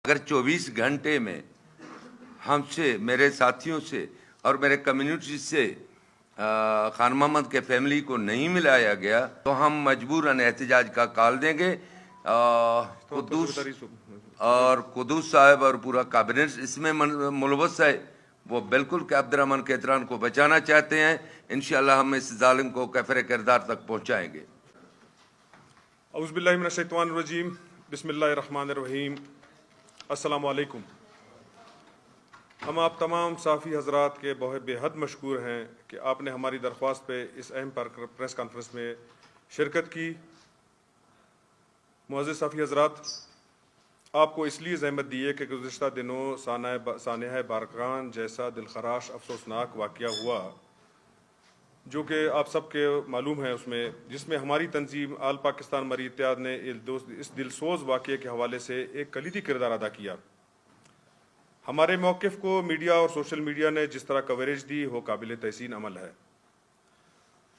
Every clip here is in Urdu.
اگر 24 گھنٹے میں ہم سے، میرے ساتھیوں سے اور میرے کمیونٹی سے خان محمد کے فیملی کو نہیں ملایا گیا تو ہم مجبوراً احتجاج کا کال دیں گے۔ قدوس اور قدوس صاحب اور پورا کابینٹ اس میں ملوث ہے، وہ بالکل کہ عبد الرحمن کیتران کو بچانا چاہتے ہیں۔ انشاءاللہ ہم اس ظالم کو کفر کردار تک پہنچائیں گے۔ اعوذ باللہ من الشیطان الرجیم، بسم اللہ الرحمن الرحیم۔ السلام علیکم۔ ہم آپ تمام صحافی حضرات کے بے حد مشکور ہیں کہ آپ نے ہماری درخواست پہ اس اہم پریس کانفرنس میں شرکت کی۔ معزز صحافی حضرات، آپ کو اس لیے زحمت دی ہے کہ گزشتہ دنوں سانحہ بارقان جیسا دلخراش افسوسناک واقعہ ہوا، جو کہ آپ سب کے معلوم ہے، جس میں ہماری تنظیم آل پاکستان مری اتحاد نے اس دلسوز واقعے کے حوالے سے ایک کلیدی کردار ادا کیا۔ ہمارے موقف کو میڈیا اور سوشل میڈیا نے جس طرح کوریج دی وہ قابل تحسین عمل ہے۔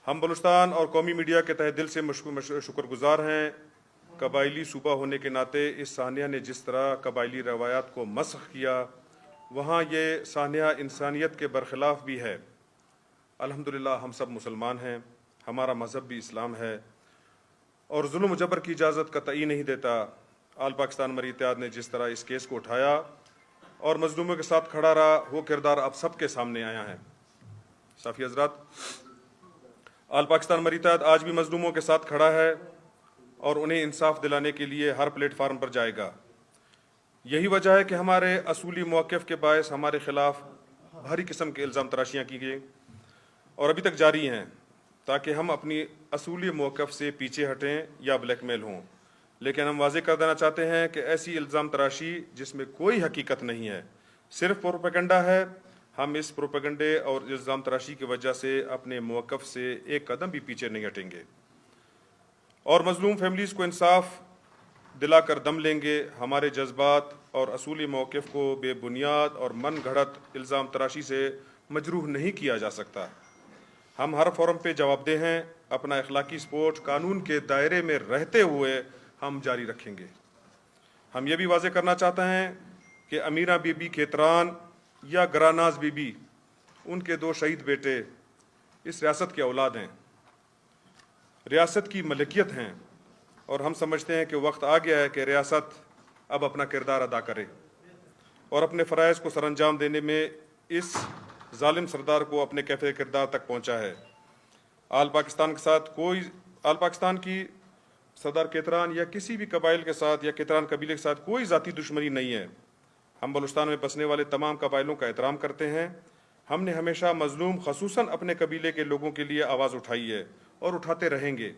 ہم بلوچستان اور قومی میڈیا کے تہہ دل سے شکر گزار ہیں۔ قبائلی صوبہ ہونے کے ناطے اس سانحہ نے جس طرح قبائلی روایات کو مسخ کیا، وہاں یہ سانحہ انسانیت کے برخلاف بھی ہے۔ الحمدللہ ہم سب مسلمان ہیں، ہمارا مذہب بھی اسلام ہے اور ظلم و جبر کی اجازت قطعی نہیں دیتا۔ آل پاکستان مری اتحاد نے جس طرح اس کیس کو اٹھایا اور مظلوموں کے ساتھ کھڑا رہا، وہ کردار اب سب کے سامنے آیا ہے۔ صحافی حضرات، آل پاکستان مری اتحاد آج بھی مظلوموں کے ساتھ کھڑا ہے اور انہیں انصاف دلانے کے لیے ہر پلیٹ فارم پر جائے گا۔ یہی وجہ ہے کہ ہمارے اصولی موقف کے باعث ہمارے خلاف بھاری قسم کے الزام تراشیاں کی گئی اور ابھی تک جاری ہیں، تاکہ ہم اپنی اصولی موقف سے پیچھے ہٹیں یا بلیک میل ہوں۔ لیکن ہم واضح کر دینا چاہتے ہیں کہ ایسی الزام تراشی جس میں کوئی حقیقت نہیں ہے، صرف پروپیگنڈا ہے، ہم اس پروپیگنڈے اور الزام تراشی کی وجہ سے اپنے موقف سے ایک قدم بھی پیچھے نہیں ہٹیں گے اور مظلوم فیملیز کو انصاف دلا کر دم لیں گے۔ ہمارے جذبات اور اصولی موقف کو بے بنیاد اور من گھڑت الزام تراشی سے مجروح نہیں کیا جا سکتا۔ ہم ہر فورم پہ جواب دہ ہیں، اپنا اخلاقی سپورٹ قانون کے دائرے میں رہتے ہوئے ہم جاری رکھیں گے۔ ہم یہ بھی واضح کرنا چاہتے ہیں کہ امیرہ بی بی کیتران یا گراناز بی بی، ان کے 2 شہید بیٹے اس ریاست کے اولاد ہیں، ریاست کی ملکیت ہیں، اور ہم سمجھتے ہیں کہ وقت آ گیا ہے کہ ریاست اب اپنا کردار ادا کرے اور اپنے فرائض کو سر انجام دینے میں اس ظالم سردار کو اپنے کیفے کردار تک پہنچا ہے۔ آل پاکستان کی سردار کیتران یا کسی بھی قبائل کے ساتھ یا کیتران قبیلے کے ساتھ کوئی ذاتی دشمنی نہیں ہے۔ ہم بلوچستان میں بسنے والے تمام قبائلوں کا احترام کرتے ہیں۔ ہم نے ہمیشہ مظلوم خصوصاً اپنے قبیلے کے لوگوں کے لیے آواز اٹھائی ہے اور اٹھاتے رہیں گے۔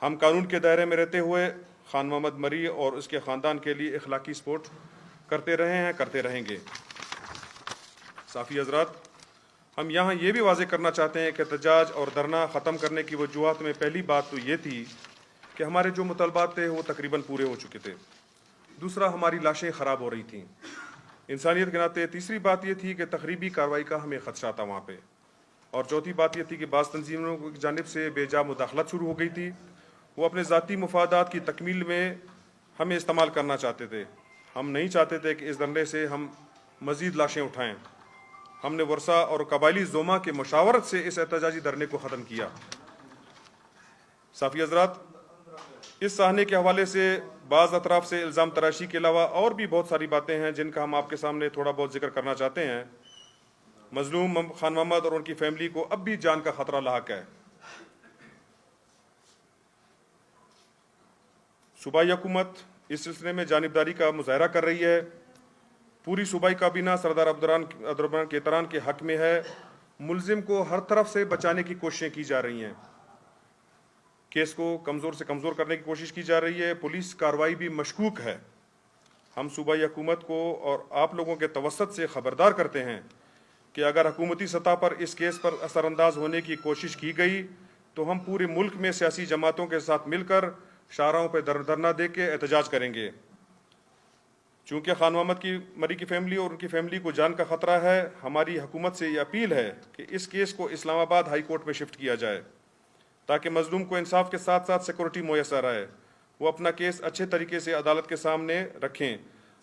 ہم قانون کے دائرے میں رہتے ہوئے خان محمد مری اور اس کے خاندان کے لیے اخلاقی سپورٹ کرتے رہے ہیں، کرتے رہیں گے۔ صحافی حضرات، ہم یہاں یہ بھی واضح کرنا چاہتے ہیں کہ احتجاج اور دھرنا ختم کرنے کی وجوہات میں پہلی بات تو یہ تھی کہ ہمارے جو مطالبات تھے وہ تقریباً پورے ہو چکے تھے۔ دوسرا، ہماری لاشیں خراب ہو رہی تھیں انسانیت کے ناطے۔ تیسری بات یہ تھی کہ تخریبی کارروائی کا ہمیں خدشہ تھا وہاں پہ، اور چوتھی بات یہ تھی کہ بعض تنظیموں کی جانب سے بے جا مداخلت شروع ہو گئی تھی۔ وہ اپنے ذاتی مفادات کی تکمیل میں ہمیں استعمال کرنا چاہتے تھے۔ ہم نہیں چاہتے تھے کہ اس دھرنے سے ہم مزید لاشیں اٹھائیں۔ ہم نے ورثہ اور قبائلی زوما کے مشاورت سے اس احتجاجی دھرنے کو ختم کیا۔ صحافی حضرات، اس سانحے کے حوالے سے بعض اطراف سے الزام تراشی کے علاوہ اور بھی بہت ساری باتیں ہیں جن کا ہم آپ کے سامنے تھوڑا بہت ذکر کرنا چاہتے ہیں۔ مظلوم خان محمد اور ان کی فیملی کو اب بھی جان کا خطرہ لاحق ہے۔ صوبائی حکومت اس سلسلے میں جانبداری کا مظاہرہ کر رہی ہے۔ پوری صوبائی کابینہ سردار عبد الرحمن کیتران کے حق میں ہے۔ ملزم کو ہر طرف سے بچانے کی کوششیں کی جا رہی ہیں، کیس کو کمزور سے کمزور کرنے کی کوشش کی جا رہی ہے۔ پولیس کارروائی بھی مشکوک ہے۔ ہم صوبائی حکومت کو اور آپ لوگوں کے توسط سے خبردار کرتے ہیں کہ اگر حکومتی سطح پر اس کیس پر اثر انداز ہونے کی کوشش کی گئی تو ہم پورے ملک میں سیاسی جماعتوں کے ساتھ مل کر شاہراہوں پہ دھرنا دے کے احتجاج کریں گے۔ چونکہ خان محمد کی مری کی فیملی اور ان کی فیملی کو جان کا خطرہ ہے، ہماری حکومت سے یہ اپیل ہے کہ اس کیس کو اسلام آباد ہائی کورٹ میں شفٹ کیا جائے تاکہ مظلوم کو انصاف کے ساتھ ساتھ سیکورٹی میسر آئے، وہ اپنا کیس اچھے طریقے سے عدالت کے سامنے رکھیں۔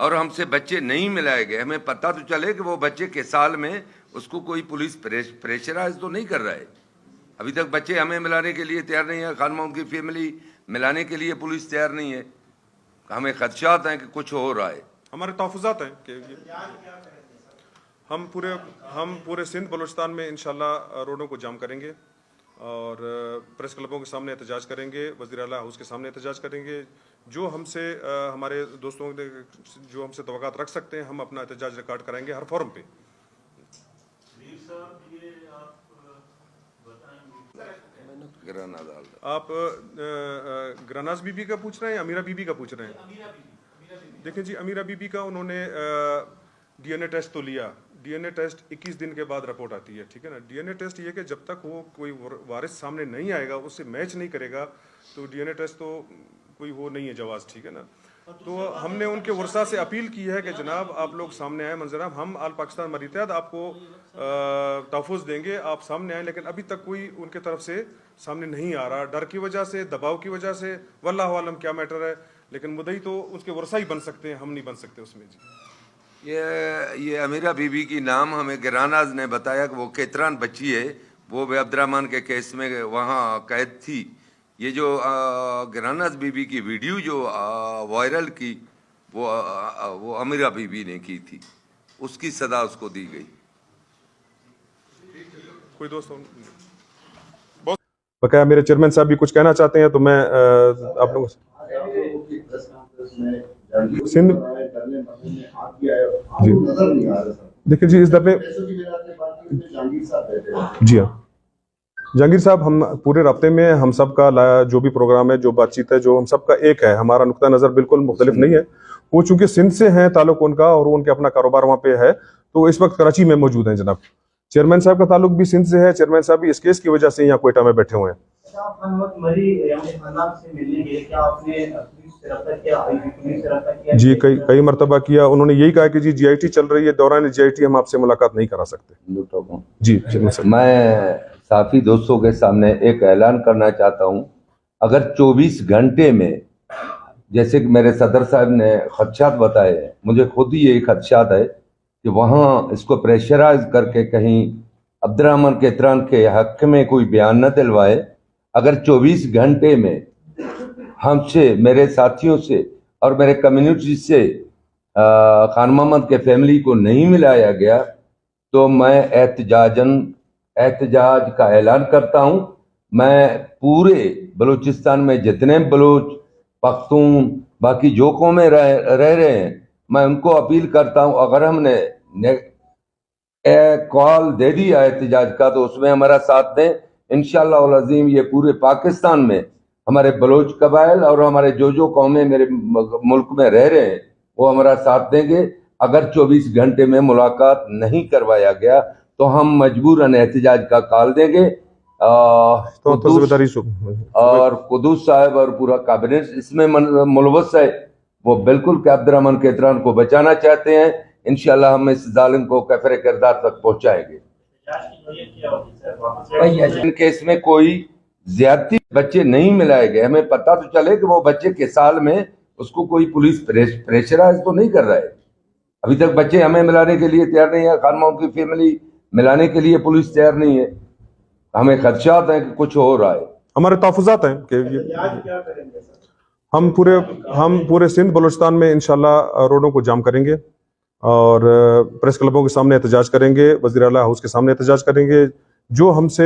اور ہم سے بچے نہیں ملائے گئے. ہمیں پتہ تو چلے کہ وہ بچے کے سال میں اس کو کوئی پولیس پریشرائز تو نہیں کر رہا ہے. ابھی تک بچے ہمیں ملانے کے لیے تیار نہیں ہے. خانمہ کی فیملی ملانے کے لیے پولیس تیار نہیں ہے. ہمیں خدشات ہیں کہ کچھ ہو رہا ہے. ہمارے تحفظات ہیں کہ ہم پورے سندھ بلوچستان میں انشاءاللہ روڈوں کو جام کریں گے اور پریس کلبوں کے سامنے احتجاج کریں گے, وزیر اعلیٰ ہاؤس کے سامنے احتجاج کریں گے. جو ہم سے ہمارے دوستوں نے جو ہم سے توقعات رکھ سکتے ہیں ہم اپنا احتجاج ریکارڈ کرائیں گے ہر فورم پہ. آپ گراناز بی بی کا پوچھ رہے ہیں یا امیرہ بی بی کا پوچھ رہے ہیں؟ دیکھیں جی, امیرہ بی بی کا انہوں نے ڈی این اے ٹیسٹ تو لیا. ڈی این اے ٹیسٹ 21 دن کے بعد رپورٹ آتی ہے, ٹھیک ہے نا. ڈی این اے ٹیسٹ یہ کہ جب تک وہ کوئی وارث سامنے نہیں آئے گا, اس سے میچ نہیں کرے گا, تو ڈی این اے ٹیسٹ تو کوئی وہ نہیں ہے جواز, ٹھیک ہے نا. تو ہم نے ان کے ورثاء سے اپیل کی ہے کہ جناب آپ لوگ سامنے آئیں. منظر ہم آل پاکستان مریتحت آپ کو تحفظ دیں گے, آپ سامنے آئیں. لیکن ابھی تک کوئی ان کے طرف سے سامنے نہیں آ رہا, ڈر کی وجہ سے, دباؤ کی وجہ سے, واللہ عالم کیا میٹر ہے. لیکن مدعی تو اس کے ورثاء ہی بن سکتے ہیں, ہم نہیں بن سکتے اس میں. جی یہ امیرہ بی بی کی نام ہمیں گراناز نے بتایا کہ وہ کیتران بچی ہے, وہ بھی عبد الرحمن کے کیس میں وہاں قید تھی. یہ جو گراناز بی بی کی ویڈیو جو وائرل کی وہ امیرہ بی بی نے کی تھی, اس کی صدا اس کو دی گئی. کوئی دوست بقایا میرے چیئرمین صاحب بھی کچھ کہنا چاہتے ہیں تو میں آپ لوگوں سے سندھ دیکھیں جی اس دفعے جی ہاں جہانگیر صاحب, ہم پورے رابطے میں ہم سب کا جو بھی پروگرام ہے, جو بات چیت ہے, جو ہم سب کا ایک ہے. ہمارا نقطہ نظر بالکل مختلف نہیں ہے. وہ چونکہ سندھ سے ہیں تعلق ان کا اور ان کے اپنا کاروبار وہاں پہ ہے, تو اس وقت کراچی میں موجود ہیں. جناب چیئرمین صاحب کا تعلق بھی سندھ سے ہے. چیئرمین صاحب بھی اس کیس کی وجہ سے یہاں کوئٹہ میں بیٹھے ہوئے ہیں. جی کئی مرتبہ کیا. انہوں نے یہی کہا کہ جی آئی ٹی چل رہی ہے, دوران جی آئی ٹی ہم آپ سے ملاقات نہیں کرا سکتے. جی میں صحافی دوستوں کے سامنے ایک اعلان کرنا چاہتا ہوں. اگر 24 گھنٹے میں, جیسے کہ میرے صدر صاحب نے خدشات بتائے ہیں, مجھے خود ہی یہی خدشات ہے کہ وہاں اس کو پریشرائز کر کے کہیں عبد الرحمن کیتران کے حق میں کوئی بیان نہ دلوائے. اگر 24 گھنٹے میں ہم سے, میرے ساتھیوں سے اور میرے کمیونٹی سے خان محمد کے فیملی کو نہیں ملایا گیا تو میں احتجاج کا اعلان کرتا ہوں. میں پورے بلوچستان میں جتنے بلوچ, پختون, باقی جو قومیں رہ رہے ہیں, میں ان کو اپیل کرتا ہوں اگر ہم نے کال دے دیا احتجاج کا تو اس میں ہمارا ساتھ دیں. انشاءاللہ العظیم یہ پورے پاکستان میں ہمارے بلوچ قبائل اور ہمارے جو قومیں میرے ملک میں رہ رہے ہیں وہ ہمارا ساتھ دیں گے. اگر 24 گھنٹے میں ملاقات نہیں کروایا گیا تو ہم مجبوراً احتجاج کا کال دیں گے. اور قدوس صاحب اور پورا کابینٹ اس میں ملوث ہے. وہ بالکل کہ عبد الرحمن کیتران کو بچانا چاہتے ہیں. انشاءاللہ ہم اس ظالم کو کفر کردار تک پہنچائیں گے. ان کیس میں کوئی زیادتی بچے نہیں ملائے گئے. ہمیں پتہ تو چلے کہ وہ بچے کے سال میں اس کو کوئی پولیس پریشرائز تو نہیں کر رہا ہے. ابھی تک بچے ہمیں ملانے کے لیے تیار نہیں ہے. خانموں کی فیملی ملانے کے لیے پولیس تیار نہیں ہے. ہمیں خدشات ہیں کہ کچھ ہو رہا ہے. ہمارے تحفظات ہیں کہ ہم پورے سندھ بلوچستان میں انشاءاللہ روڈوں کو جام کریں گے اور پریس کلبوں کے سامنے احتجاج کریں گے, وزیر اعلیٰ ہاؤس کے سامنے احتجاج کریں گے. جو ہم سے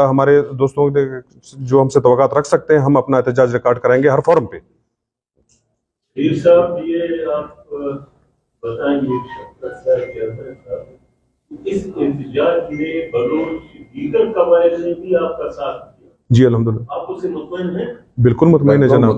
ہمارے دوستوں نے جو ہم سے توقعات رکھ سکتے ہیں ہم اپنا احتجاج ریکارڈ کرائیں گے ہر فورم پہ. صاحب یہ آپ بتائیں گے اس احتجاج میں بلوچ دیگر قبائل نے بھی آپ کا ساتھ دیا؟ جی الحمدللہ. آپ اسے مطمئن ہیں؟ بالکل مطمئن ہے جناب.